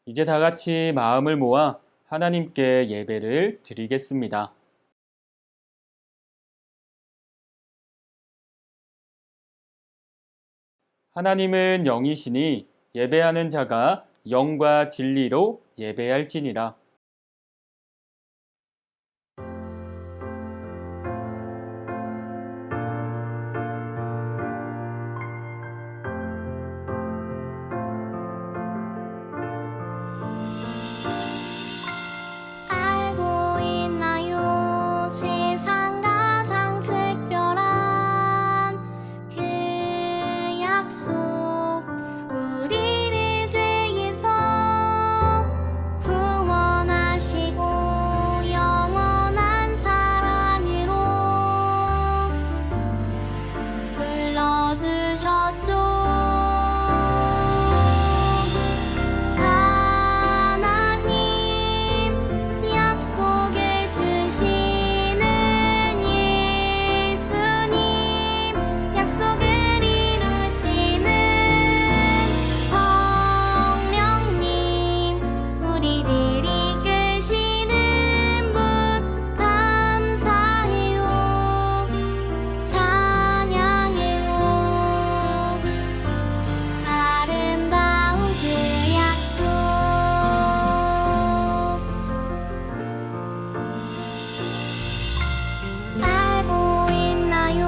이제 다 같이 마음을 모아 하나님께 예배를 드리겠습니다. 하나님은 영이시니 예배하는 자가 영과 진리로 예배할지니라. 알고 있나요? 세상 가장 특별한 그 약속, 우리를 죄에서 구원하시고 영원한 사랑으로 불러주셨죠. 약속해 주시는 예수님, 약속을 이루시는 성령님, 우리를 이끄시는 분 감사해요, 찬양해요. 아름다운 그 약속, 알고 있나요?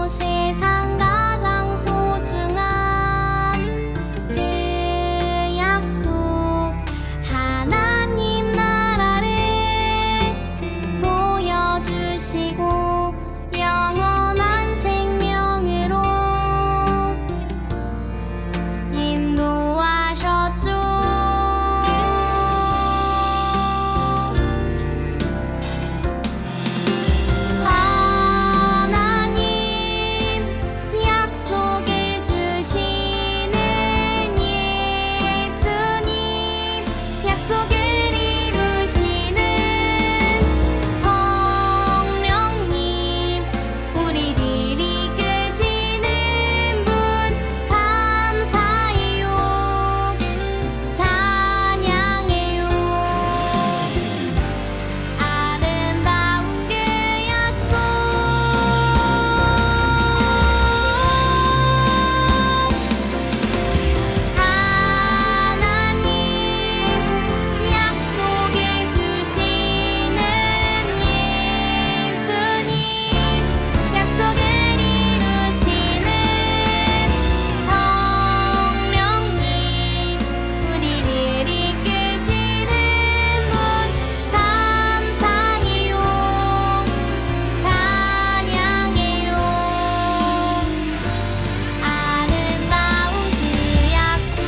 세상 가장 소중한 그 약속, 하나님 나라를 보여주시고 영원한 생명으로 인도하셨죠. 하나님 약속해 주시는 예수님, 약속을 이루시는 성령님, 우리를 이끄시는 분 감사해요, 찬양해요. 아름다운 그 약속, 하나님 약속해 주시는 예수님, 약속을 이루시는 성령님, 우리를 이끄시는 분 감사해요, 찬양해요. 아름다운 그 약속,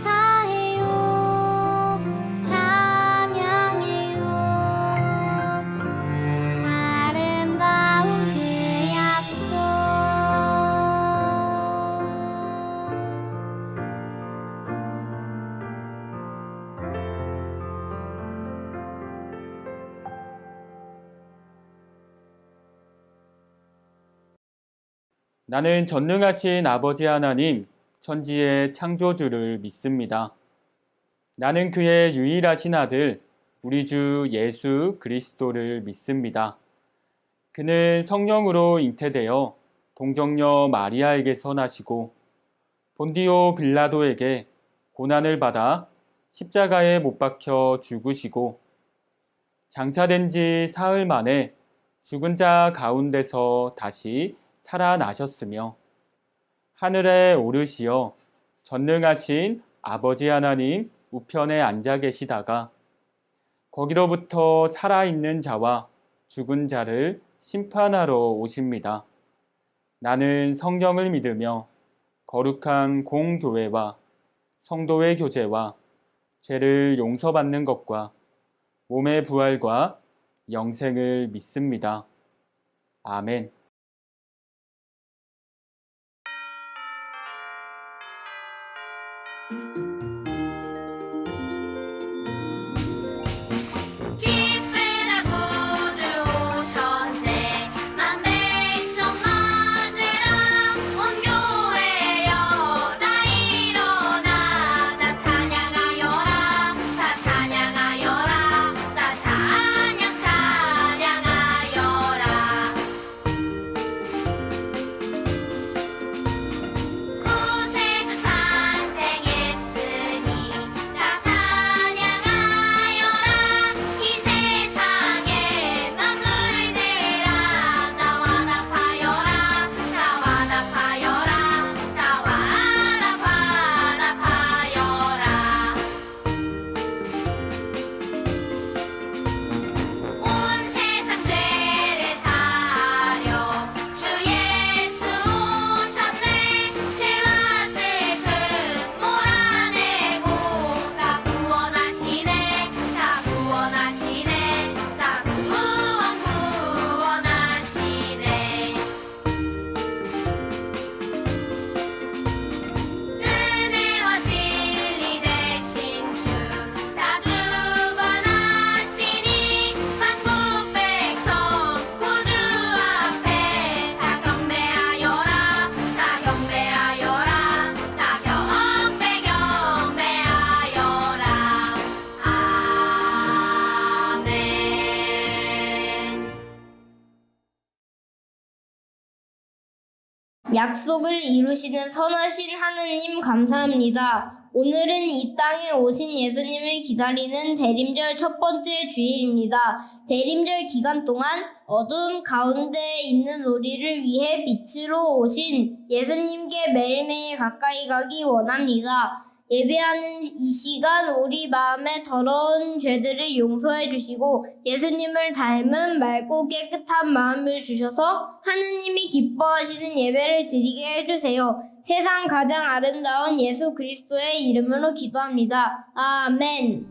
감사해요, 찬양해요. 아름다운 그 약속. 나는 전능하신 아버지 하나님, 천지의 창조주를 믿습니다. 나는 그의 유일하신 아들, 우리 주 예수 그리스도를 믿습니다. 그는 성령으로 잉태되어 동정녀 마리아에게서 나시고 본디오 빌라도에게 고난을 받아 십자가에 못 박혀 죽으시고 장사된 지 사흘 만에 죽은 자 가운데서 다시 살아나셨으며 하늘에 오르시어 전능하신 아버지 하나님 우편에 앉아 계시다가 거기로부터 살아있는 자와 죽은 자를 심판하러 오십니다. 나는 성경을 믿으며 거룩한 공교회와 성도의 교제와 죄를 용서받는 것과 몸의 부활과 영생을 믿습니다. 아멘. 기쁘다 구주 오셨네, 만 백성 맞으라 온 교회 여다 약속을 이루시는 선하신 하느님 감사합니다. 오늘은 이 땅에 오신 예수님을 기다리는 대림절 첫 번째 주일입니다. 대림절 기간 동안 어두움 가운데 있는 우리를 위해 빛으로 오신 예수님께 매일매일 가까이 가기 원합니다. 예배하는 이 시간 우리 마음의 더러운 죄들을 용서해 주시고 예수님을 닮은 맑고 깨끗한 마음을 주셔서 하느님이 기뻐하시는 예배를 드리게 해주세요. 세상 가장 아름다운 예수 그리스도의 이름으로 기도합니다. 아멘.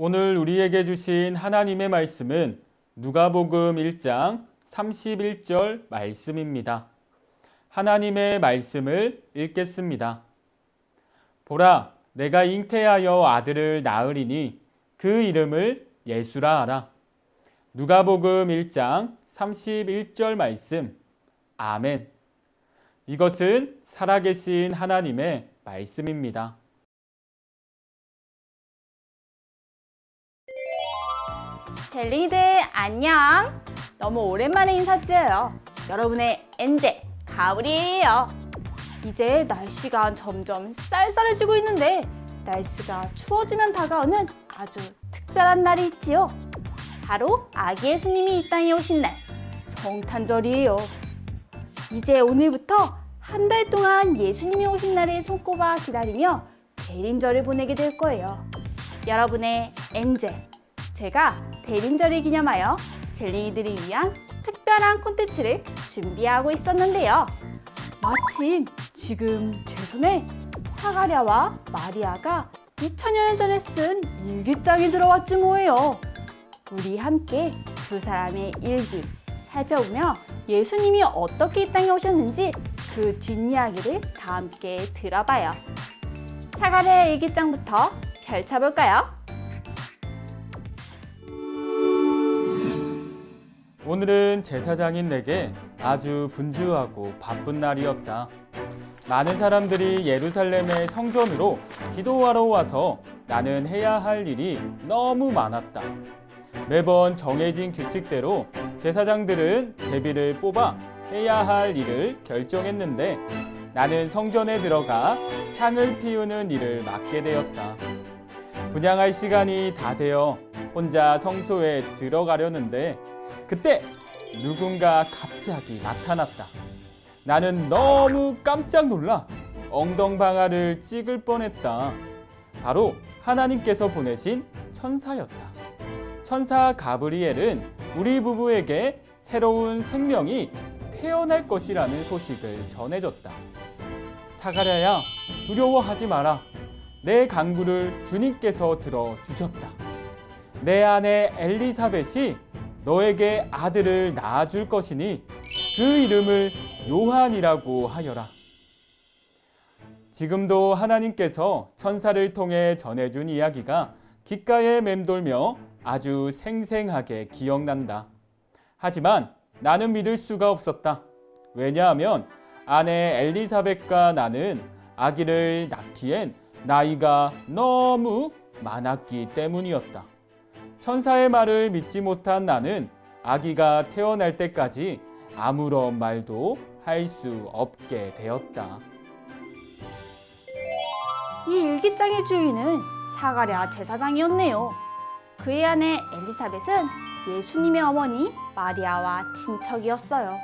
오늘 우리에게 주신 하나님의 말씀은 누가복음 1장 31절 말씀입니다. 하나님의 말씀을 읽겠습니다. 보라, 내가 잉태하여 아들을 낳으리니 그 이름을 예수라 하라. 누가복음 1장 31절 말씀. 아멘. 이것은 살아계신 하나님의 말씀입니다. 젤링이들 안녕! 너무 오랜만에 인사드려요. 여러분의 엔젤 가브리엘이에요. 이제 날씨가 점점 쌀쌀해지고 있는데 날씨가 추워지면 다가오는 아주 특별한 날이 있지요. 바로 아기 예수님이 이 땅에 오신 날, 성탄절이에요. 이제 오늘부터 한 달 동안 예수님이 오신 날을 손꼽아 기다리며 대림절을 보내게 될 거예요. 여러분의 엔젤, 제가 대림절을 기념하여 젤링이들을 위한 특별한 콘텐츠를 준비하고 있었는데요. 마침 지금 제 손에 사가랴와 마리아가 2000년 전에 쓴 일기장이 들어왔지 뭐예요. 우리 함께 두 사람의 일기 살펴보며 예수님이 어떻게 이 땅에 오셨는지 그 뒷이야기를 다 함께 들어봐요. 사가랴 일기장부터 펼쳐볼까요? 오늘은 제사장인 내게 아주 분주하고 바쁜 날이었다. 많은 사람들이 예루살렘의 성전으로 기도하러 와서 나는 해야 할 일이 너무 많았다. 매번 정해진 규칙대로 제사장들은 제비를 뽑아 해야 할 일을 결정했는데 나는 성전에 들어가 향을 피우는 일을 맡게 되었다. 분향할 시간이 다 되어 혼자 성소에 들어가려는데 그때 누군가 갑자기 나타났다. 나는 너무 깜짝 놀라 엉덩방아를 찍을 뻔했다. 바로 하나님께서 보내신 천사였다. 천사 가브리엘은 우리 부부에게 새로운 생명이 태어날 것이라는 소식을 전해줬다. 사가랴야, 두려워하지 마라. 내 간구를 주님께서 들어주셨다. 내 아내 엘리사벳이 너에게 아들을 낳아줄 것이니 그 이름을 요한이라고 하여라. 지금도 하나님께서 천사를 통해 전해준 이야기가 귓가에 맴돌며 아주 생생하게 기억난다. 하지만 나는 믿을 수가 없었다. 왜냐하면 아내 엘리사벳과 나는 아기를 낳기엔 나이가 너무 많았기 때문이었다. 천사의 말을 믿지 못한 나는 아기가 태어날 때까지 아무런 말도 할 수 없게 되었다. 이 일기장의 주인은 사가랴 제사장이었네요. 그의 아내 엘리사벳은 예수님의 어머니 마리아와 친척이었어요.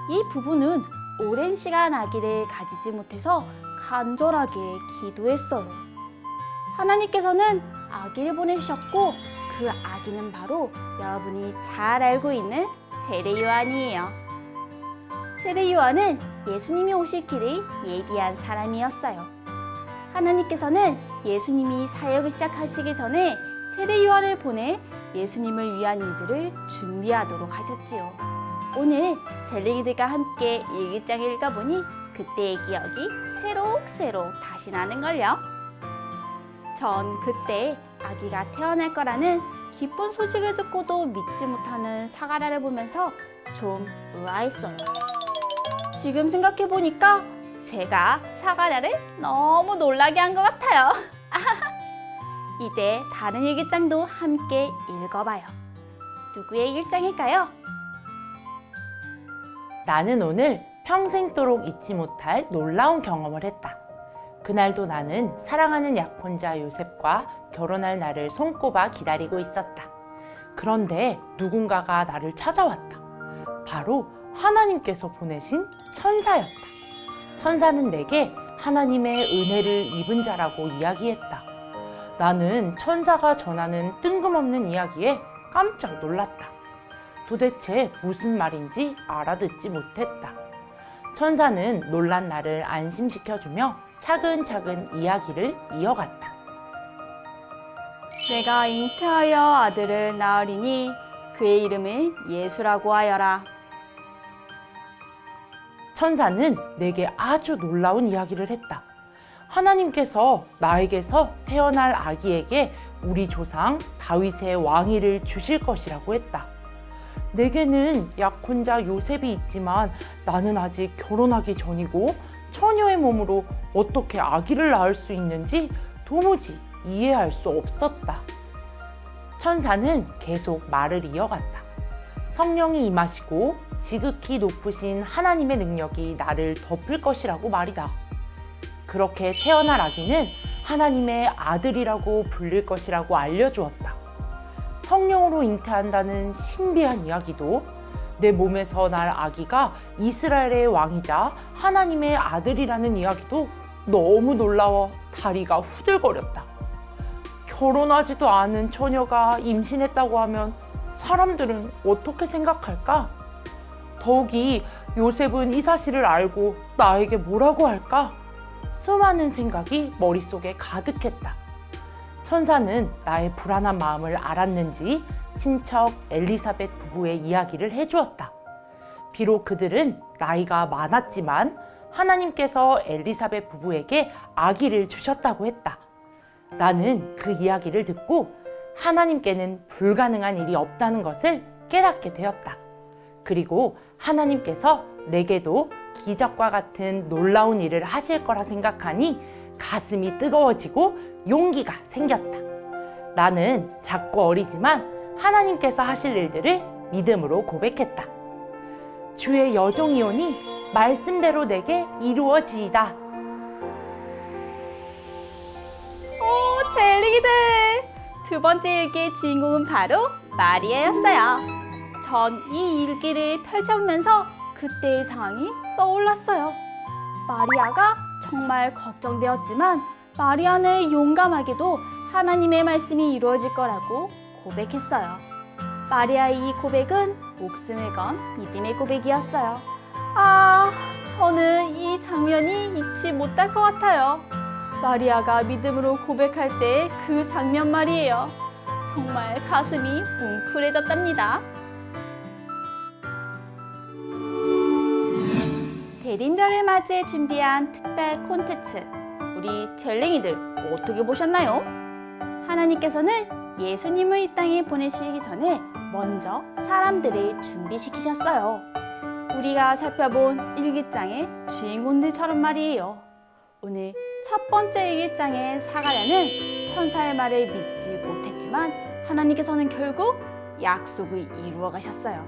이 부부는 오랜 시간 아기를 가지지 못해서 간절하게 기도했어요. 하나님께서는 아기를 보내주셨고 그 아기는 바로 여러분이 잘 알고 있는 세례 요한이에요. 세례 요한은 예수님이 오실 길을 예비한 사람이었어요. 하나님께서는 예수님이 사역을 시작하시기 전에 세례 요한을 보내 예수님을 위한 일들을 준비하도록 하셨지요. 오늘 젤링이들과 함께 일기장을 읽어보니 그때의 기억이 새록새록 다시 나는걸요. 전 그때 아기가 태어날 거라는 기쁜 소식을 듣고도 믿지 못하는 사가랴를 보면서 좀 의아했어요. 지금 생각해보니까 제가 사가랴를 너무 놀라게 한 것 같아요. 이제 다른 일기장도 함께 읽어봐요. 누구의 일기장일까요? 나는 오늘 평생도록 잊지 못할 놀라운 경험을 했다. 그날도 나는 사랑하는 약혼자 요셉과 결혼할 날을 손꼽아 기다리고 있었다. 그런데 누군가가 나를 찾아왔다. 바로 하나님께서 보내신 천사였다. 천사는 내게 하나님의 은혜를 입은 자라고 이야기했다. 나는 천사가 전하는 뜬금없는 이야기에 깜짝 놀랐다. 도대체 무슨 말인지 알아듣지 못했다. 천사는 놀란 나를 안심시켜주며 차근차근 이야기를 이어갔다. 내가 잉태하여 아들을 낳으리니 그의 이름을 예수라고 하여라. 천사는 내게 아주 놀라운 이야기를 했다. 하나님께서 나에게서 태어날 아기에게 우리 조상 다윗의 왕위를 주실 것이라고 했다. 내게는 약혼자 요셉이 있지만 나는 아직 결혼하기 전이고 처녀의 몸으로 어떻게 아기를 낳을 수 있는지 도무지 이해할 수 없었다. 천사는 계속 말을 이어갔다. 성령이 임하시고 지극히 높으신 하나님의 능력이 나를 덮을 것이라고 말이다. 그렇게 태어날 아기는 하나님의 아들이라고 불릴 것이라고 알려주었다. 성령으로 잉태한다는 신비한 이야기도 내 몸에서 날 아기가 이스라엘의 왕이자 하나님의 아들이라는 이야기도 너무 놀라워 다리가 후들거렸다. 결혼하지도 않은 처녀가 임신했다고 하면 사람들은 어떻게 생각할까? 더욱이 요셉은 이 사실을 알고 나에게 뭐라고 할까? 수많은 생각이 머릿속에 가득했다. 천사는 나의 불안한 마음을 알았는지 친척 엘리사벳 부부의 이야기를 해주었다. 비록 그들은 나이가 많았지만 하나님께서 엘리사벳 부부에게 아기를 주셨다고 했다. 나는 그 이야기를 듣고 하나님께는 불가능한 일이 없다는 것을 깨닫게 되었다. 그리고 하나님께서 내게도 기적과 같은 놀라운 일을 하실 거라 생각하니 가슴이 뜨거워지고 용기가 생겼다. 나는 작고 어리지만 하나님께서 하실 일들을 믿음으로 고백했다. 주의 여종이오니 말씀대로 내게 이루어지이다. 오, 젤리기들! 두 번째 일기의 주인공은 바로 마리아였어요. 전 이 일기를 펼쳐보면서 그때의 상황이 떠올랐어요. 마리아가 정말 걱정되었지만 마리아는 용감하게도 하나님의 말씀이 이루어질 거라고 고백했어요. 마리아의 이 고백은 목숨을 건 믿음의 고백이었어요. 저는 이 장면이 잊지 못할 것 같아요. 마리아가 믿음으로 고백할 때 그 장면 말이에요. 정말 가슴이 뭉클해졌답니다. 대림절을 맞이해 준비한 특별 콘텐츠, 우리 젤링이들 어떻게 보셨나요? 하나님께서는 예수님을 이 땅에 보내시기 전에 먼저 사람들을 준비시키셨어요. 우리가 살펴본 일기장의 주인공들처럼 말이에요. 오늘 첫 번째 일기장의 사가랴는 천사의 말을 믿지 못했지만 하나님께서는 결국 약속을 이루어 가셨어요.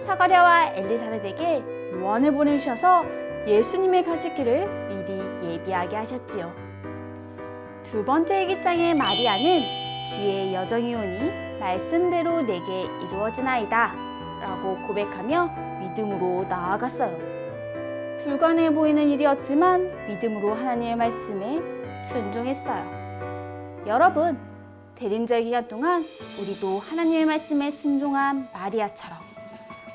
사가랴와 엘리사벳에게 요한을 보내주셔서 예수님의 가실 길을 미리 예비하게 하셨지요. 두 번째 일기장의 마리아는 주의 여정이오니 말씀대로 내게 이루어지나이다 라고 고백하며 믿음으로 나아갔어요. 불가능해 보이는 일이었지만 믿음으로 하나님의 말씀에 순종했어요. 여러분, 대림절 기간 동안 우리도 하나님의 말씀에 순종한 마리아처럼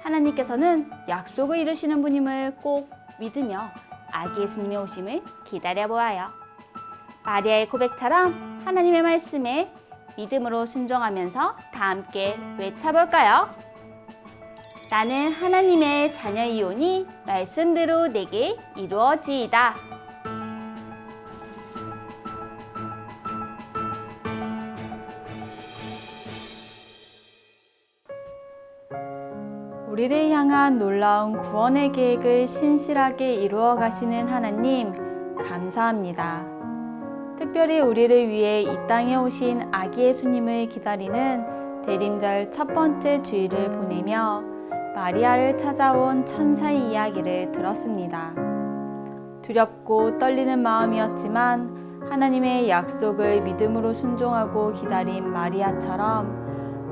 하나님께서는 약속을 이루시는 분임을 꼭 믿으며 아기 예수님의 오심을 기다려보아요. 마리아의 고백처럼 하나님의 말씀에 믿음으로 순종하면서 다 함께 외쳐볼까요? 나는 하나님의 자녀이오니 말씀대로 내게 이루어지이다. 우리를 향한 놀라운 구원의 계획을 신실하게 이루어 가시는 하나님, 감사합니다. 특별히 우리를 위해 이 땅에 오신 아기 예수님을 기다리는 대림절 첫 번째 주일을 보내며 마리아를 찾아온 천사의 이야기를 들었습니다. 두렵고 떨리는 마음이었지만 하나님의 약속을 믿음으로 순종하고 기다린 마리아처럼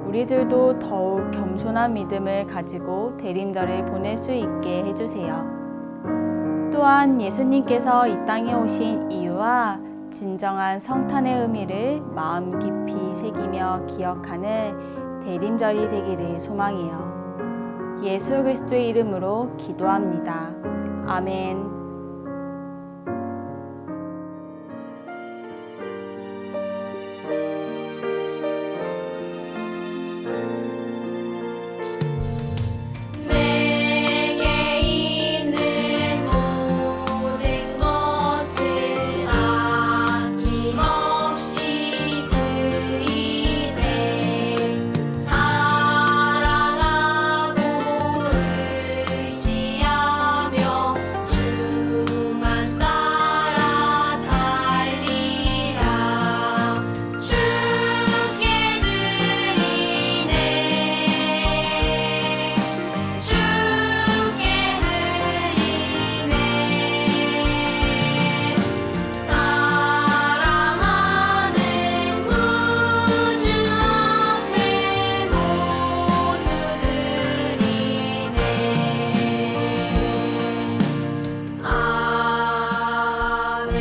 우리들도 더욱 겸손한 믿음을 가지고 대림절을 보낼 수 있게 해주세요. 또한 예수님께서 이 땅에 오신 이유와 진정한 성탄의 의미를 마음 깊이 새기며 기억하는 대림절이 되기를 소망해요. 예수 그리스도의 이름으로 기도합니다. 아멘. 내게 있는 모든 것을 아낌없이 드리네. 사랑하고 의지하며 주만 따라 살리라. 주께 드리네. 주께 드리네. 사랑하는 구주 앞에 모두 드리네. 아멘.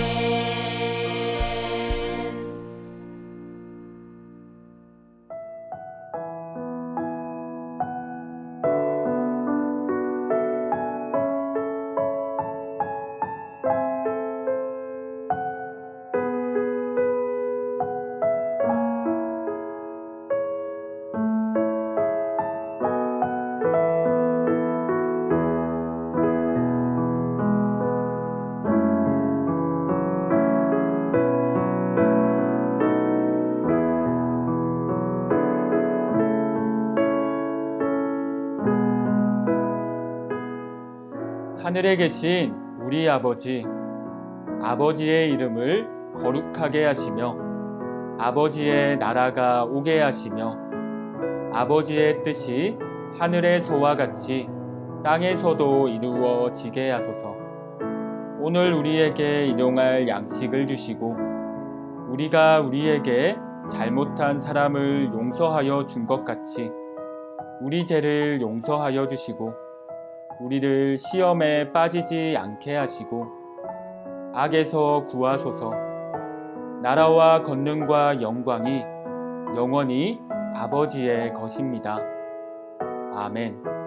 하늘에 계신 우리 아버지, 아버지의 이름을 거룩하게 하시며 아버지의 나라가 오게 하시며 아버지의 뜻이 하늘에서와 같이 땅에서도 이루어지게 하소서. 오늘 우리에게 일용할 양식을 주시고 우리가 우리에게 잘못한 사람을 용서하여 준 것 같이 우리 죄를 용서하여 주시고 우리를 시험에 빠지지 않게 하시고 악에서 구하소서. 나라와 권능과 영광이 영원히 아버지의 것입니다. 아멘.